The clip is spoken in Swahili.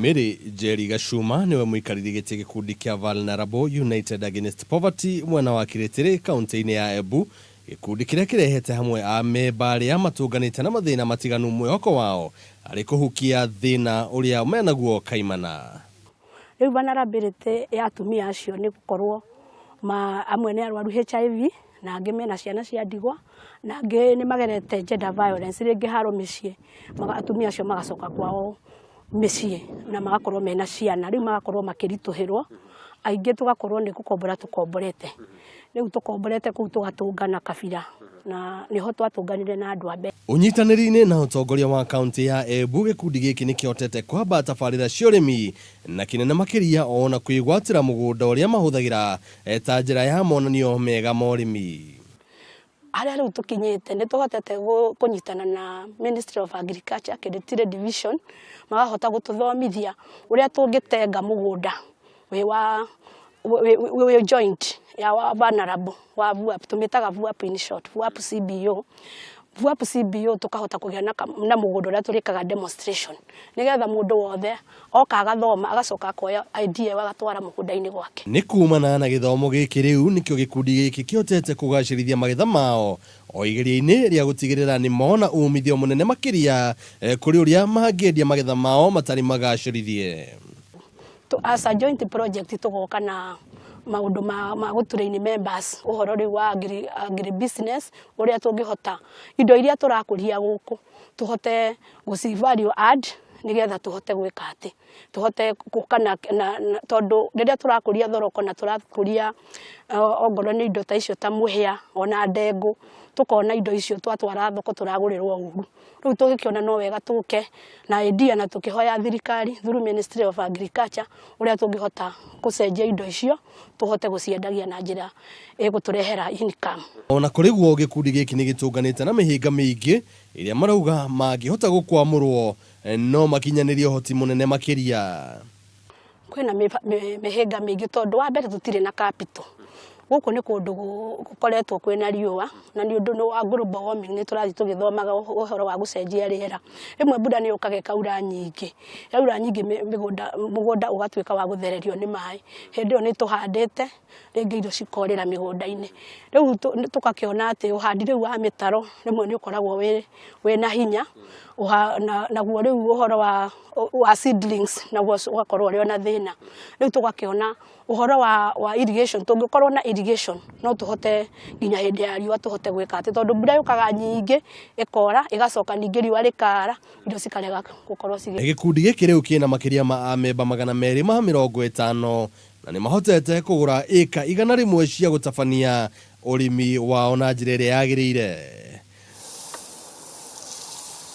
Mary Jerry Gachuma niwe muikariri giti gikundi kia Vulnerable United Against Poverty mwena wa Kiritiri kaunti-ini ya Embu. Gikundi kiria kirehete hamwe amemba aria matunganite na mathina matiganu mwihoko wao ari kuhukia thina uria menaguo kaimana. Riu vulnerability ya atumia acio ni gukorwo amwe ni arwaru HIV na angi mena ciana cia ndigwa na angi ni magerete gender violence ringi haro micii atumia acio magacoka kwao micii na magakorwo mena ciana riu magakorwo makirituhirwo aingi tugakorwo ni gukombora tukomborete riu tukomborete ku tugatungana kabira na niho twatunganire na andu ambe unyitaniri-ini na utongoria wa kaunti ya Embu gikundi giki nikiotete kwamba tabarira cia urimi na kinene makiria ona kwigwatira mugunda uria mahuthagira ta njira ya monanio mega ma urimi. Aria riu tukinyite ni tuhotete kunyitana na Ministry of Agriculture Kiritiri Division magahota gututhomithia uria tungitenga mugunda we joint ya vulnerable wa VUAP tumitaga VUAP in short VUAP CBO tukahota kugia na mugunda uria turikaga demonstration nigetha mundu wothe oka agathoma agacoka koya idea wagatwara mugunda-ini gwake. Ni kumana na githomo giki riu nikio gikundi giki kiotete kugacirithia magetha mao o igeria-ini ria gutigirira ni mona umithio munene makiria kuri uria mangiendia magetha mao matari magacirithie. As a joint project tugoka na maundu ma gutureini members uhoro riu wa agri business uria tungihota indo iria turakuria guku tuhote guci value add nigetha tuhote gwika ati tuhote gukana tondu riria turakuria thoroko na turakuria ongoro ni indo ta icio ta muhia ona ndengu tukona indo icio twatwara thoko turagurirwo uru riu tugikiona no wega tuke na idea na tukihoya thirikari through Ministry of Agriculture uria tungihota kucenjia indo icio tuhote guciendagia na njira iguturehera income. Ona kuri guo gikundi giki ni gitunganite na mihinga mingi iria marauga mangihota gukwamurwo no makinyanirio hoti munene makiria. Kwina mihinga mingi tondu wa mbere tutire na capital guku ni kundu gukoretwo kwina riua na ni undu wa global warming ni turathi tugithomaga uhoro wa gucenjia riera rimwe mbura ni ukaga kaura nyingi mugunda ugatwika wa guthererio ni mai hindi ni tuhandite ringi indo cikorera migunda-ini riu tukakiona ati uhandi riu wa mitaro rimwe ni ukoragwo we na hinya na guo riu uhoro wa seedlings na guo ugakorwo ri ona thina riu tugakiona uhoro wa irrigation tungikorwo na irrigation no tuhote nginya hindi ya riua tuhote gwika ati tondu mbura yukaga nyingi ikora igacoka ningi riua rikara indo cikarega gukorwo cigi. Gikundi giki riu kina makiria ma amemba 250 na ni mahotete kugura eka 100 cia gutabania urimi wao na njira iria yagirire.